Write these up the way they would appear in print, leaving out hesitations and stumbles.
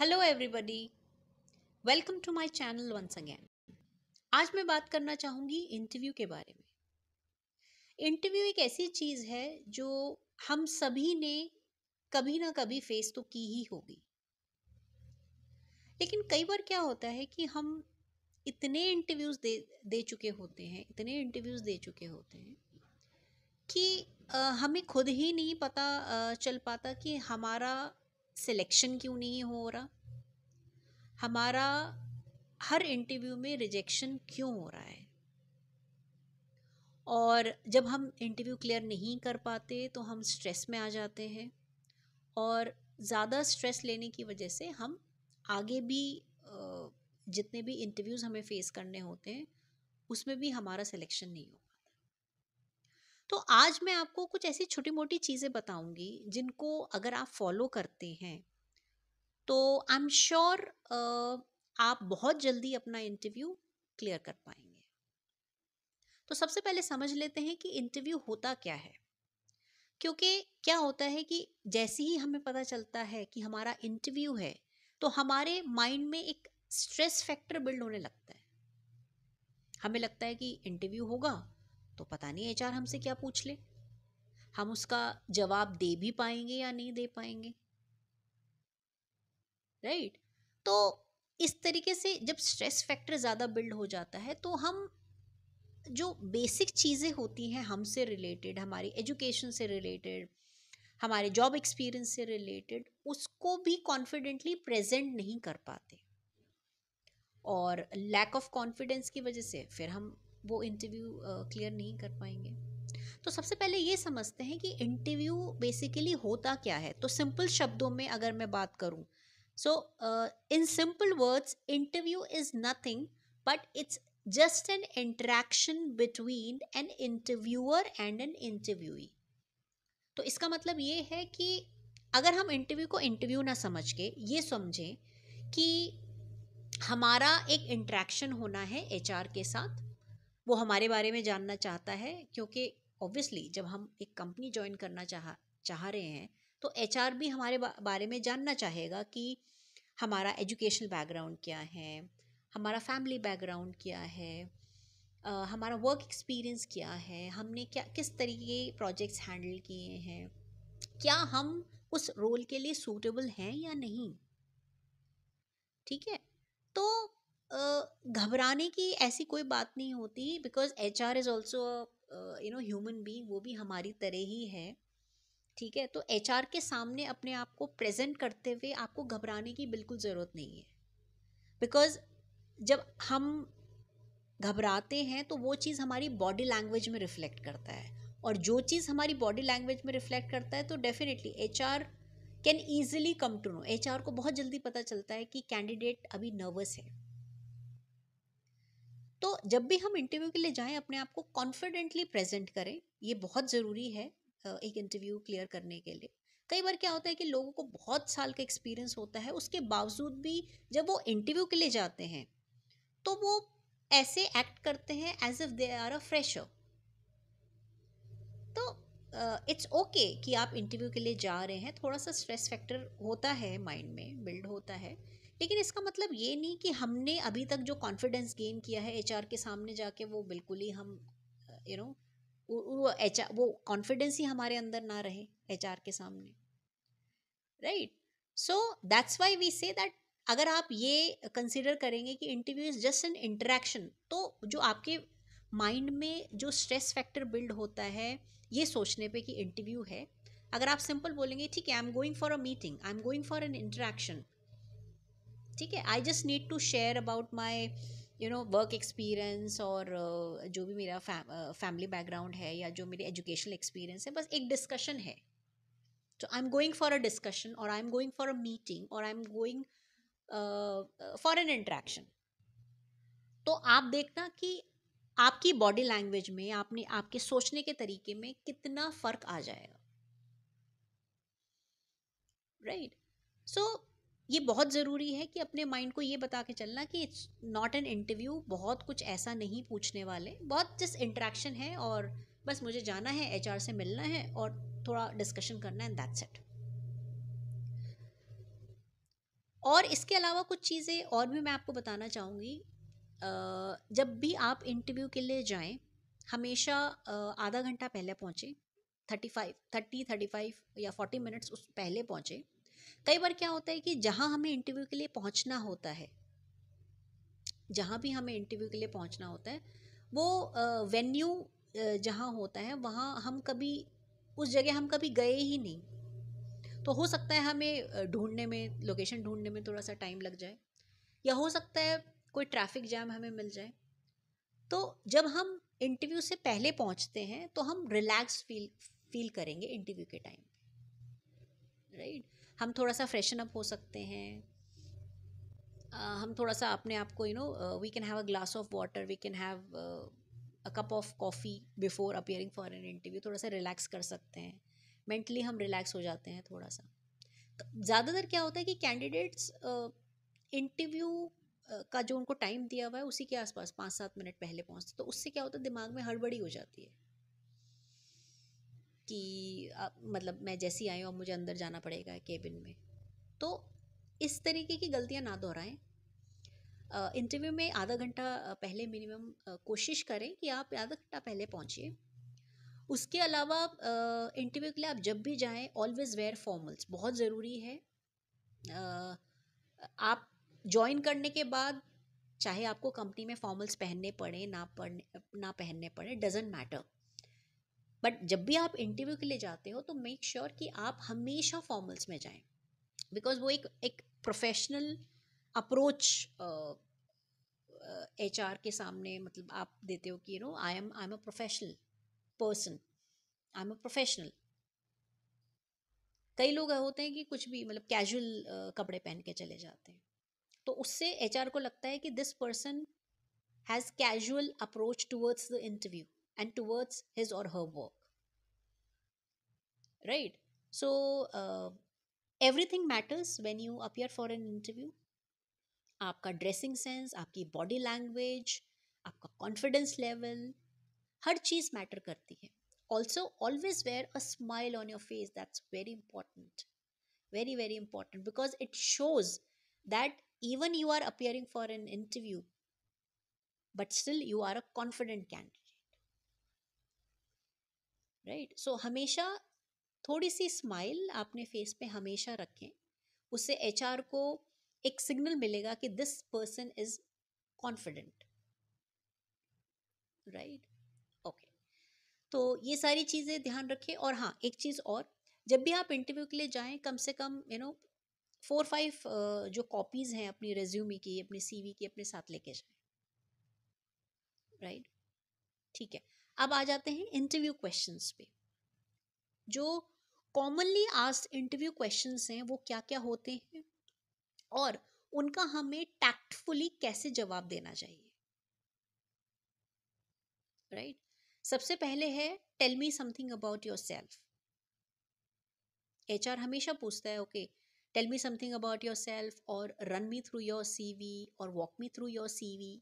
Hello everybody, welcome to my channel once again. आज मैं बात करना चाहूँगी इंटरव्यू के बारे में। इंटरव्यू एक ऐसी चीज़ है जो हम सभी ने कभी ना कभी फेस तो की ही होगी। लेकिन कई बार क्या होता है कि हम इतने इंटरव्यूज़ दे चुके होते हैं, कि हमें खुद ही नहीं पता चल पाता कि हमारा सिलेक्शन क्यों नहीं हो रहा, हमारा हर इंटरव्यू में रिजेक्शन क्यों हो रहा है। और जब हम इंटरव्यू क्लियर नहीं कर पाते तो हम स्ट्रेस में आ जाते हैं, और ज़्यादा स्ट्रेस लेने की वजह से हम आगे भी जितने भी इंटरव्यूज़ हमें फेस करने होते हैं उसमें भी हमारा सिलेक्शन नहीं हो पाता। तो आज मैं आपको कुछ ऐसी छोटी मोटी चीज़ें बताऊंगी जिनको अगर आप फॉलो करते हैं तो आई एम श्योर आप बहुत जल्दी अपना इंटरव्यू क्लियर कर पाएंगे। तो सबसे पहले समझ लेते हैं कि इंटरव्यू होता क्या है। क्योंकि क्या होता है कि जैसे ही हमें पता चलता है कि हमारा इंटरव्यू है तो हमारे माइंड में एक स्ट्रेस फैक्टर बिल्ड होने लगता है। हमें लगता है कि इंटरव्यू होगा तो पता नहीं एचआर हमसे क्या पूछ ले, हम उसका जवाब दे भी पाएंगे या नहीं दे पाएंगे, राइट। तो इस तरीके से जब स्ट्रेस फैक्टर ज़्यादा बिल्ड हो जाता है तो हम जो बेसिक चीज़ें होती हैं हमसे रिलेटेड, हमारी एजुकेशन से रिलेटेड, हमारे जॉब एक्सपीरियंस से रिलेटेड, उसको भी कॉन्फिडेंटली प्रेजेंट नहीं कर पाते, और लैक ऑफ कॉन्फिडेंस की वजह से फिर हम वो इंटरव्यू क्लियर नहीं कर पाएंगे। तो सबसे पहले ये समझते हैं कि इंटरव्यू बेसिकली होता क्या है। तो सिंपल शब्दों में अगर मैं बात करूं, so in simple words interview is nothing but it's just an interaction between an interviewer and an interviewee. तो इसका मतलब ये है कि अगर हम इंटरव्यू को इंटरव्यू ना समझ के ये समझें कि हमारा एक इंटरेक्शन होना है एचआर के साथ, वो हमारे बारे में जानना चाहता है, क्योंकि ऑब्वियसली जब हम एक कंपनी ज्वाइन करना चाह रहे हैं तो एचआर भी हमारे बारे में जानना चाहेगा कि हमारा एजुकेशनल बैकग्राउंड क्या है, हमारा फैमिली बैकग्राउंड क्या है, हमारा वर्क एक्सपीरियंस क्या है, हमने क्या किस तरीके के प्रोजेक्ट्स हैंडल किए हैं, क्या हम उस रोल के लिए सूटेबल हैं या नहीं। ठीक है। तो घबराने की ऐसी कोई बात नहीं होती, because HR is also human being, वो भी हमारी तरह ही है। ठीक है। तो एचआर के सामने अपने आप को प्रेजेंट करते हुए आपको घबराने की बिल्कुल ज़रूरत नहीं है, बिकॉज जब हम घबराते हैं तो वो चीज़ हमारी बॉडी लैंग्वेज में रिफ्लेक्ट करता है, और जो चीज़ हमारी बॉडी लैंग्वेज में रिफ्लेक्ट करता है तो definitely HR can easily come to know. HR को बहुत जल्दी पता चलता है कि कैंडिडेट अभी नर्वस है। तो जब भी हम इंटरव्यू के लिए जाएं अपने आप को कॉन्फिडेंटली प्रेजेंट करें, ये बहुत ज़रूरी है एक इंटरव्यू क्लियर करने के लिए। कई बार क्या होता है कि लोगों को बहुत साल का एक्सपीरियंस होता है, उसके बावजूद भी जब वो इंटरव्यू के लिए जाते हैं तो वो ऐसे एक्ट करते हैं as if they are a fresher. तो इट्स ओके कि आप इंटरव्यू के लिए जा रहे हैं, थोड़ा सा स्ट्रेस फैक्टर होता है, माइंड में बिल्ड होता है, लेकिन इसका मतलब ये नहीं कि हमने अभी तक जो कॉन्फिडेंस गेन किया है एचआर के सामने जाके वो बिल्कुल ही हम यू नो वो एचआर, वो कॉन्फिडेंस ही हमारे अंदर ना रहे एचआर के सामने, right. So that's why we say that अगर आप ये कंसिडर करेंगे कि interview is just an interaction, तो जो आपके माइंड में जो स्ट्रेस फैक्टर बिल्ड होता है ये सोचने पे कि इंटरव्यू है, अगर आप सिंपल बोलेंगे ठीक है, I am going for a meeting, I am going for an interaction, ठीक है, I just need to share about my work experience, और जो भी मेरा फैमिली बैकग्राउंड है या जो मेरी एजुकेशनल एक्सपीरियंस है, बस एक डिस्कशन है। तो I am going for a discussion, और I am going for a meeting, और I am going for an interaction. तो आप देखना कि आपकी बॉडी लैंग्वेज में, आपने आपके सोचने के तरीके में कितना फर्क आ जाएगा, राइट। सो ये बहुत ज़रूरी है कि अपने माइंड को ये बता के चलना कि इट्स नॉट एन इंटरव्यू, बहुत कुछ ऐसा नहीं पूछने वाले, बहुत जस्ट इंटरेक्शन है, और बस मुझे जाना है, एचआर से मिलना है और थोड़ा डिस्कशन करना है, एंड दैट्स इट। और इसके अलावा कुछ चीज़ें और भी मैं आपको बताना चाहूँगी। जब भी आप इंटरव्यू के लिए जाएं, हमेशा आधा घंटा पहले पहुँचें। 35 या 40 मिनट्स उस पहले पहुँचे। कई बार क्या होता है कि जहाँ हमें इंटरव्यू के लिए पहुँचना होता है, जहाँ भी हमें इंटरव्यू के लिए पहुँचना होता है, वो वेन्यू जहाँ होता है वहाँ हम कभी, उस जगह हम कभी गए ही नहीं। तो हो सकता है हमें ढूंढने में, लोकेशन ढूंढने में थोड़ा सा टाइम लग जाए, या हो सकता है कोई ट्रैफिक जैम हमें मिल जाए। तो जब हम इंटरव्यू से पहले पहुंचते हैं तो हम रिलैक्स फील करेंगे इंटरव्यू के टाइम, राइट। हम थोड़ा सा फ्रेशन अप हो सकते हैं। हम थोड़ा सा अपने आप को we can have a glass of water, we can have a cup of coffee before appearing for an interview. थोड़ा सा रिलैक्स कर सकते हैं, मेंटली हम रिलैक्स हो जाते हैं थोड़ा सा। तो ज़्यादातर क्या होता है कि कैंडिडेट्स इंटरव्यू का जो उनको टाइम दिया हुआ है उसी के आसपास 5-7 मिनट पहले पहुंचते, तो उससे क्या होता है दिमाग में हड़बड़ी हो जाती है कि मतलब मैं जैसी आई हूँ अब मुझे अंदर जाना पड़ेगा केबिन में। तो इस तरीके की गलतियाँ ना दोहराएं। इंटरव्यू में आधा घंटा पहले मिनिमम कोशिश करें कि आप आधा घंटा पहले पहुँचिए। उसके अलावा इंटरव्यू के लिए आप जब भी जाएं, ऑलवेज़ वेयर फॉर्मल्स, बहुत ज़रूरी है। आप ज्वाइन करने के बाद चाहे आपको कंपनी में फॉर्मल्स पहनने पड़े ना पहनने पड़े, डजेंट मैटर, बट जब भी आप इंटरव्यू के लिए जाते हो तो मेक श्योर कि आप हमेशा फॉर्मल्स में जाएं, बिकॉज वो एक प्रोफेशनल अप्रोच एचआर के सामने मतलब आप देते हो कि I am a professional person, I am a professional. कई लोग होते हैं कि कुछ भी मतलब कैजुअल कपड़े पहन के चले जाते हैं, तो उससे एचआर को लगता है कि this person has casual approach towards the interview and towards his और her work, right. So everything matters when you appear for an interview. आपका ड्रेसिंग सेंस, आपकी बॉडी लैंग्वेज, आपका कॉन्फिडेंस लेवल, हर चीज़ मैटर करती है। Also always wear a smile on your face, that's very important, very very important, because it shows that even you are appearing for an interview but still you are a confident candidate, right? So हमेशा थोड़ी सी smile आपने face पे हमेशा रखें, उससे HR को एक signal मिलेगा कि this person is confident, right. Okay, तो ये सारी चीज़ें ध्यान रखें। और हाँ, एक चीज़ और, जब भी आप इंटरव्यू के लिए जाएं कम से कम 4-5 जो कॉपीज़ हैं अपनी रेज्यूमे की, अपने सीवी की, अपने साथ लेके जाएं, राइट। ठीक है, अब आ जाते हैं इंटरव्यू क्वेश्चंस पे। जो कॉमनली आस्क्ड इंटरव्यू क्वेश्चंस हैं वो क्या क्या होते हैं और उनका हमें टैक्टफुली कैसे जवाब देना चाहिए, राइट। सबसे पहले है tell me something about yourself. HR हमेशा पूछता है okay, tell me something about yourself, और run me through your CV, और walk me through your CV,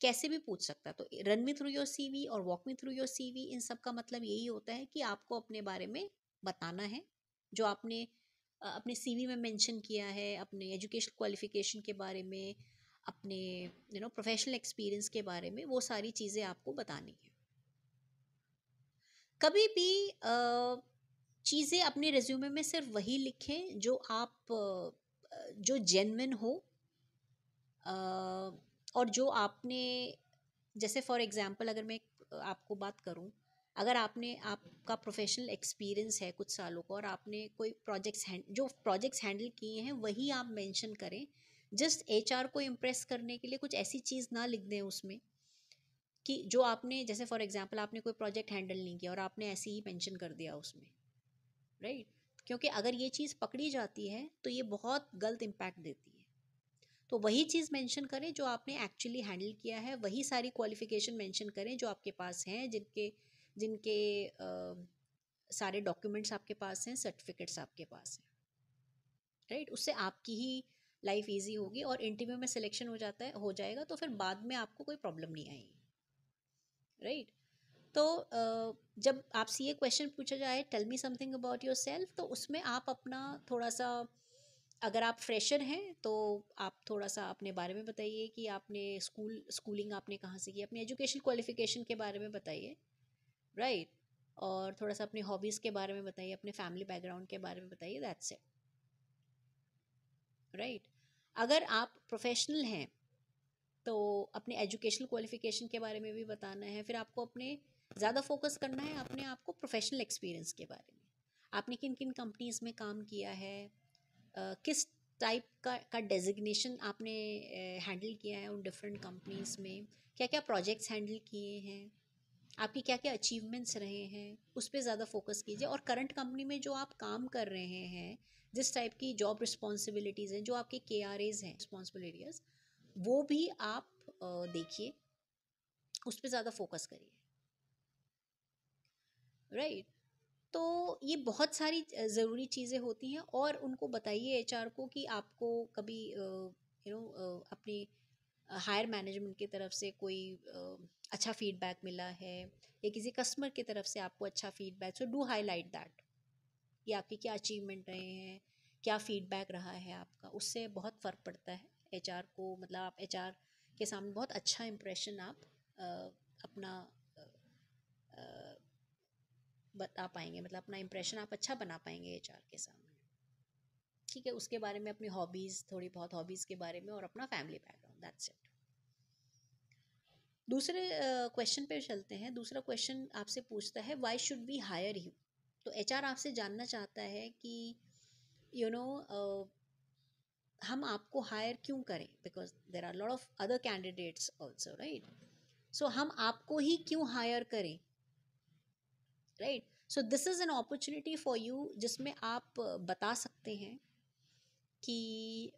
कैसे भी पूछ सकता है। तो run me through your CV और walk me through your CV, इन सब का मतलब यही होता है कि आपको अपने बारे में बताना है, जो आपने अपने सीवी में मेंशन किया है, अपने एजुकेशन क्वालिफिकेशन के बारे में, अपने प्रोफेशनल एक्सपीरियंस के बारे में, वो सारी चीज़ें आपको बतानी है। कभी भी चीज़ें अपने रिज्यूमे में सिर्फ वही लिखें जो आप जो जेन्युइन हो, और जो आपने, जैसे फॉर एग्जांपल अगर मैं आपको बात करूं, अगर आपका प्रोफेशनल एक्सपीरियंस है कुछ सालों का और आपने कोई जो प्रोजेक्ट्स हैंडल किए हैं वही आप मेंशन करें। जस्ट एचआर को इम्प्रेस करने के लिए कुछ ऐसी चीज़ ना लिख दें उसमें कि जो आपने, जैसे फॉर एग्जांपल आपने कोई प्रोजेक्ट हैंडल नहीं किया और आपने ऐसे ही मेंशन कर दिया उसमें, राइट। क्योंकि अगर ये चीज़ पकड़ी जाती है तो ये बहुत गलत इम्पैक्ट देती है। तो वही चीज़ मेंशन करें जो आपने एक्चुअली हैंडल किया है, वही सारी क्वालिफिकेशन मेंशन करें जो आपके पास हैं, जिनके जिनके सारे डॉक्यूमेंट्स आपके पास हैं, सर्टिफिकेट्स आपके पास हैं, राइट। उससे आपकी ही लाइफ इजी होगी और इंटरव्यू में सिलेक्शन हो जाएगा, तो फिर बाद में आपको कोई प्रॉब्लम नहीं आएगी, राइट। तो जब आपसे ये क्वेश्चन पूछा जाए tell me something about yourself, तो उसमें आप अपना थोड़ा सा अगर आप फ्रेशर हैं तो आप थोड़ा सा अपने बारे में बताइए कि आपने स्कूलिंग आपने कहाँ से की, अपनी एजुकेशन क्वालिफिकेशन के बारे में बताइए, राइट। और थोड़ा सा अपनी हॉबीज़ के बारे में बताइए, अपने फैमिली बैकग्राउंड के बारे में बताइए, दैट्स इट, राइट। अगर आप प्रोफेशनल हैं तो अपने एजुकेशनल क्वालिफिकेशन के बारे में भी बताना है। फिर आपको अपने ज़्यादा फोकस करना है अपने आप को प्रोफेशनल एक्सपीरियंस के बारे में। आपने किन किन कंपनीज़ में काम किया है, किस टाइप का डेजिग्नेशन आपने हैंडल किया है उन डिफरेंट कंपनीज़ में, क्या क्या प्रोजेक्ट्स हैंडल किए हैं, आपकी क्या क्या अचीवमेंट्स रहे हैं, उस पर ज़्यादा फोकस कीजिए। और करंट कंपनी में जो आप काम कर रहे हैं, जिस टाइप की जॉब रिस्पॉन्सिबिलिटीज़ हैं, जो आपके KRAs हैं, रिस्पॉन्सिबिलिटीज़, वो भी आप देखिए, उस पर ज़्यादा फोकस करिए, राइट। तो ये बहुत सारी ज़रूरी चीज़ें होती हैं, और उनको बताइए HR को कि आपको कभी अपनी हायर मैनेजमेंट की तरफ से कोई अच्छा फीडबैक मिला है, या किसी कस्टमर की तरफ से आपको अच्छा feedback, so do highlight that कि आपके क्या अचीवमेंट रहे हैं, क्या फीडबैक रहा है आपका। उससे बहुत फ़र्क पड़ता है HR को, मतलब आप HR के सामने बहुत अच्छा इम्प्रेशन आप अपना बता पाएंगे, मतलब अपना इम्प्रेशन आप अच्छा बना पाएंगे HR के सामने, ठीक है। उसके बारे में अपनी हॉबीज़, थोड़ी बहुत हॉबीज़ के बारे में, और अपना फैमिली बैकग्राउंड, दैट्स इट। दूसरे क्वेश्चन पे चलते हैं। दूसरा क्वेश्चन आपसे पूछता है why should we hire you. तो HR आपसे जानना चाहता है कि यू नो हम आपको हायर क्यों करें, because there are lot of other candidates also, right. So हम आपको ही क्यों हायर करें, right. So this is an opportunity for you, जिसमें आप बता सकते हैं कि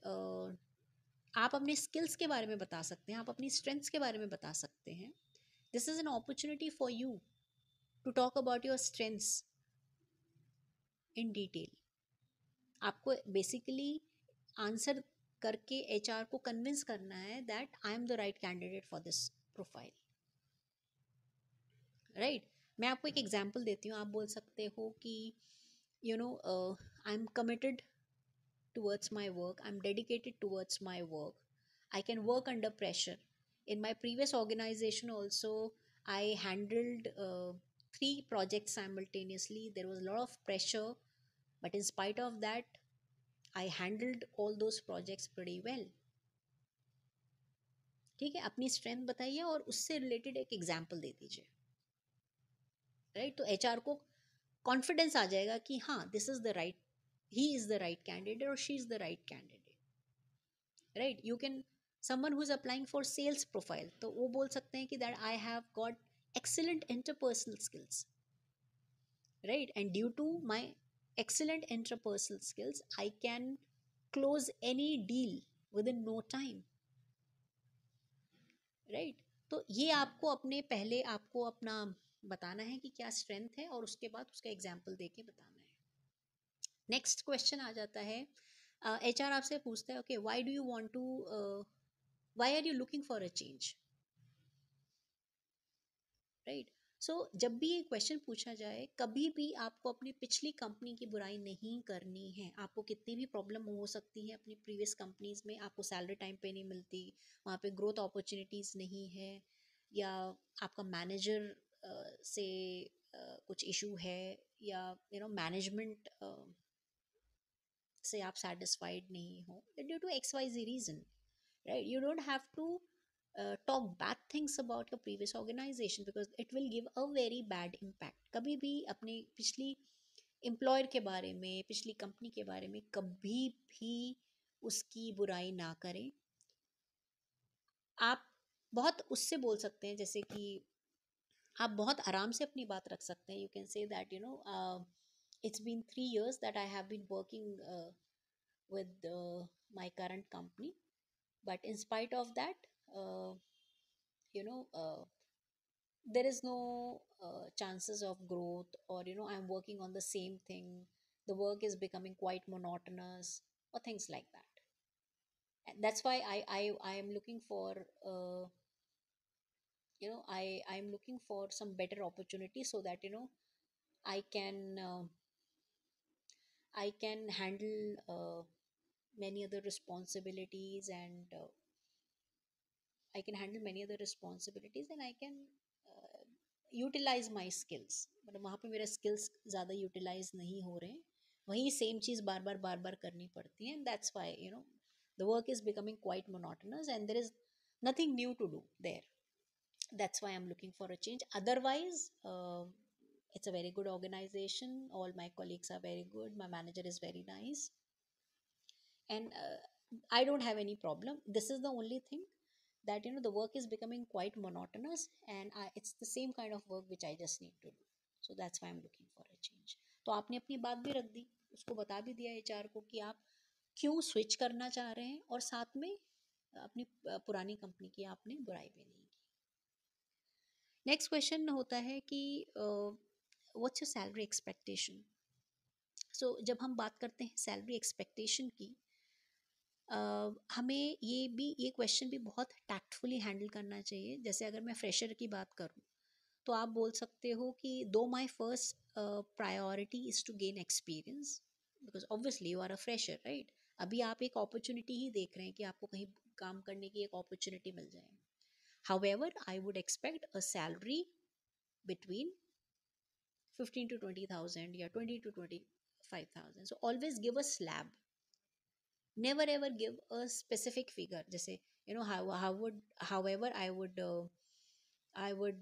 आप अपने स्किल्स के बारे में बता सकते हैं, आप अपनी स्ट्रेंथ्स के बारे में बता सकते हैं। This is an opportunity for you to talk about your strengths in detail. आपको बेसिकली आंसर करके HR को कन्विंस करना है that I am the right candidate for this profile, right. मैं आपको एक एग्जांपल देती हूँ। आप बोल सकते हो कि I am committed towards my work, I'm dedicated towards my work, I can work under pressure. In my previous organization also, I handled 3 projects simultaneously. There was a lot of pressure, but in spite of that, I handled all those projects pretty well. ठीक है, अपनी strength बताइए और उससे related एक example दे दीजिए, right. तो HR को कॉन्फिडेंस आ जाएगा कि हाँ, this is the right, he is the right candidate और she is the right candidate, right. You can, someone who is applying for sales profile, तो वो बोल सकते हैं कि that I have got excellent interpersonal skills, right, and due to my excellent interpersonal skills I can close any deal within no time, right। तो ये आपको अपने पहले आपको अपना बताना है कि क्या स्ट्रेंथ है, और उसके बाद उसका एग्जाम्पल दे के बताना है। नेक्स्ट क्वेश्चन आ जाता है, HR आपसे पूछता है okay why do you want to, why are you looking for a change, right. So जब भी ये क्वेश्चन पूछा जाए, कभी भी आपको अपनी पिछली कंपनी की बुराई नहीं करनी है। आपको कितनी भी प्रॉब्लम हो सकती है अपनी प्रीवियस कंपनीज में, आपको सैलरी टाइम पे नहीं मिलती, वहाँ पे ग्रोथ अपॉर्चुनिटीज़ नहीं है, या आपका मैनेजर से कुछ इशू है, या मैनेजमेंट से आप सेटिस्फाइड नहीं हो, due to XYZ reason, right, you don't have to talk bad things about your previous organization because it will give a very bad impact। कभी भी अपने पिछली एम्प्लॉयर के बारे में, पिछली कंपनी के बारे में कभी भी उसकी बुराई ना करें। आप बहुत उससे बोल सकते हैं, जैसे कि आप बहुत आराम से अपनी बात रख सकते हैं। You can say that it's been 3 years that I have been working with my current company, but in spite of that, uh, you know uh, there is no chances of growth, or I'm working on the same thing, the work is becoming quite monotonous, or things like that. And that's why I am looking for I'm looking for some better opportunity, so that I can I can handle many other responsibilities, and I can handle many other responsibilities, and I can uh, utilize my skills. मतलब वहाँ पे मेरे skills ज़्यादा utilize नहीं हो रहे हैं, वही same चीज़ बार बार करनी पड़ती है, and that's why the work is becoming quite monotonous, and there is nothing new to do there. That's why I'm looking for a change. Otherwise, it's a very good organization. All my colleagues are very good. My manager is very nice, and I don't have any problem. This is the only thing that the work is becoming quite monotonous, and it's the same kind of work which I just need to do. So that's why I'm looking for a change. तो आपने अपनी बात भी रख दी, उसको बता भी दिया एचआर को कि आप क्यों स्विच करना चाह रहे हैं, और साथ में अपनी पुरानी कंपनी की आपने बुराई भी नहीं की. नेक्स्ट क्वेश्चन होता है कि व्हाट्स योर सैलरी एक्सपेक्टेशन. सो जब हम बात करते हैं सैलरी एक्सपेक्टेशन की, हमें ये क्वेश्चन भी बहुत टैक्टफुली हैंडल करना चाहिए. जैसे अगर मैं फ्रेशर की बात करूं, तो आप बोल सकते हो कि दो my first priority is to gain experience, because obviously you are a fresher, right. अभी आप एक अपॉर्चुनिटी ही देख रहे हैं कि आपको कहीं काम करने की एक अपॉर्चुनिटी मिल जाए. However, I would expect a salary between 15 to 20,000 या 20 to 25,000. So always give a slab. Never ever give a specific figure. जैसे however I would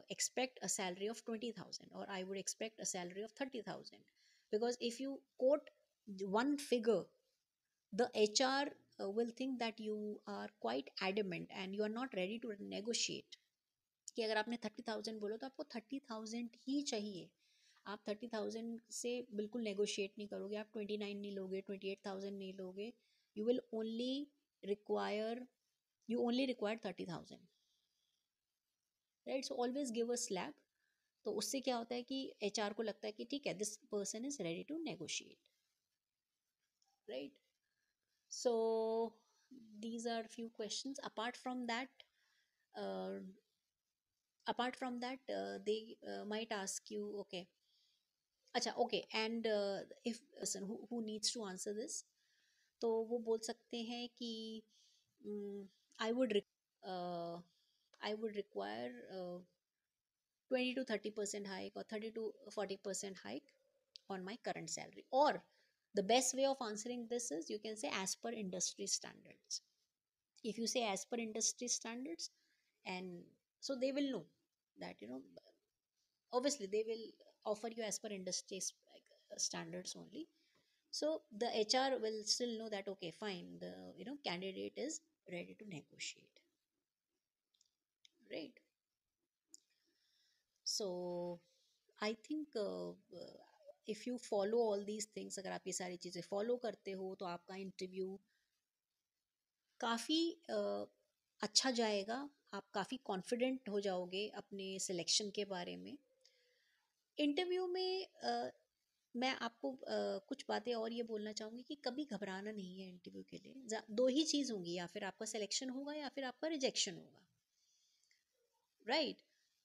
expect a salary of 20,000, or I would expect a salary of 30,000. Because if you quote one figure, the HR will think that you are quite adamant and you are not ready to negotiate. कि अगर आपने 30,000 बोलो तो आपको 30,000 ही चाहिए. आप 30,000 से बिल्कुल नेगोशिएट नहीं करोगे, आप 29 नहीं लोगे, 28,000 नहीं लोगे. You will only require 30,000, right. So always give a slab. तो उससे क्या होता है कि एचआर को लगता है कि ठीक है, this person is ready to negotiate, right. So these are few questions. Apart from that, they might ask you, okay, अच्छा, okay, and if person who needs to answer this, तो वो बोल सकते हैं कि I would I would require 20 to 30% hike, or 30 to 40% hike on my current salary. Or the best way of answering this is, you can say as per industry standards. If you say as per industry standards, and so they will know that obviously they will offer you as per industry standards only. So the HR will still know that, okay, fine, the candidate is ready to negotiate, right. So I think if you follow all these things, अगर आप ये सारी चीज़ें follow करते हो, तो आपका interview काफ़ी अच्छा जाएगा. आप काफ़ी कॉन्फिडेंट हो जाओगे अपने सिलेक्शन के बारे में. इंटरव्यू में मैं आपको कुछ बातें और ये बोलना चाहूँगी कि कभी घबराना नहीं है इंटरव्यू के लिए. दो ही चीज़ होंगी, या फिर आपका सिलेक्शन होगा या फिर आपका रिजेक्शन होगा, राइट.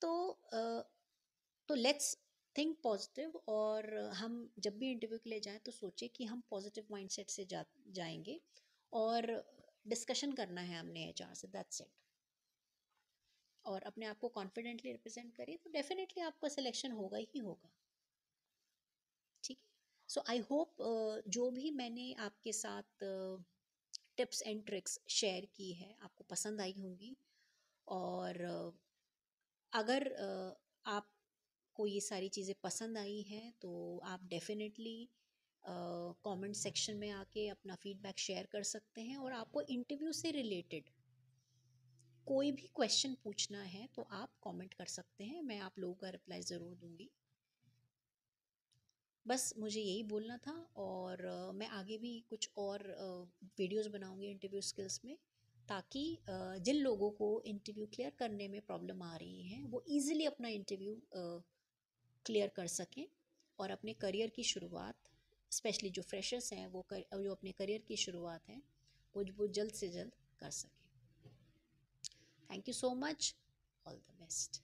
तो लेट्स थिंक पॉजिटिव. और हम जब भी इंटरव्यू के लिए जाएं तो सोचें कि हम पॉजिटिव माइंडसेट से जाएंगे, और डिस्कशन करना है हमने एचआर से, दैट्स इट. और अपने आप को कॉन्फिडेंटली रिप्रेजेंट करिए, तो डेफिनेटली आपका सिलेक्शन होगा ही होगा, ठीक है. सो आई होप जो भी मैंने आपके साथ टिप्स एंड ट्रिक्स शेयर की है आपको पसंद आई होंगी. और अगर आपको ये सारी चीज़ें पसंद आई हैं, तो आप डेफिनेटली कमेंट सेक्शन में आके अपना फीडबैक शेयर कर सकते हैं. और आपको इंटरव्यू से रिलेटेड कोई भी क्वेश्चन पूछना है तो आप कमेंट कर सकते हैं, मैं आप लोगों का रिप्लाई ज़रूर दूंगी. बस मुझे यही बोलना था. और मैं आगे भी कुछ और वीडियोस बनाऊंगी इंटरव्यू स्किल्स में, ताकि जिन लोगों को इंटरव्यू क्लियर करने में प्रॉब्लम आ रही हैं, वो इजीली अपना इंटरव्यू क्लियर कर सकें, और अपने करियर की शुरुआत, स्पेशली जो फ्रेशर्स हैं, वो जो अपने करियर की शुरुआत है, वो जल्द से जल्द कर सकें. Thank you so much. All the best.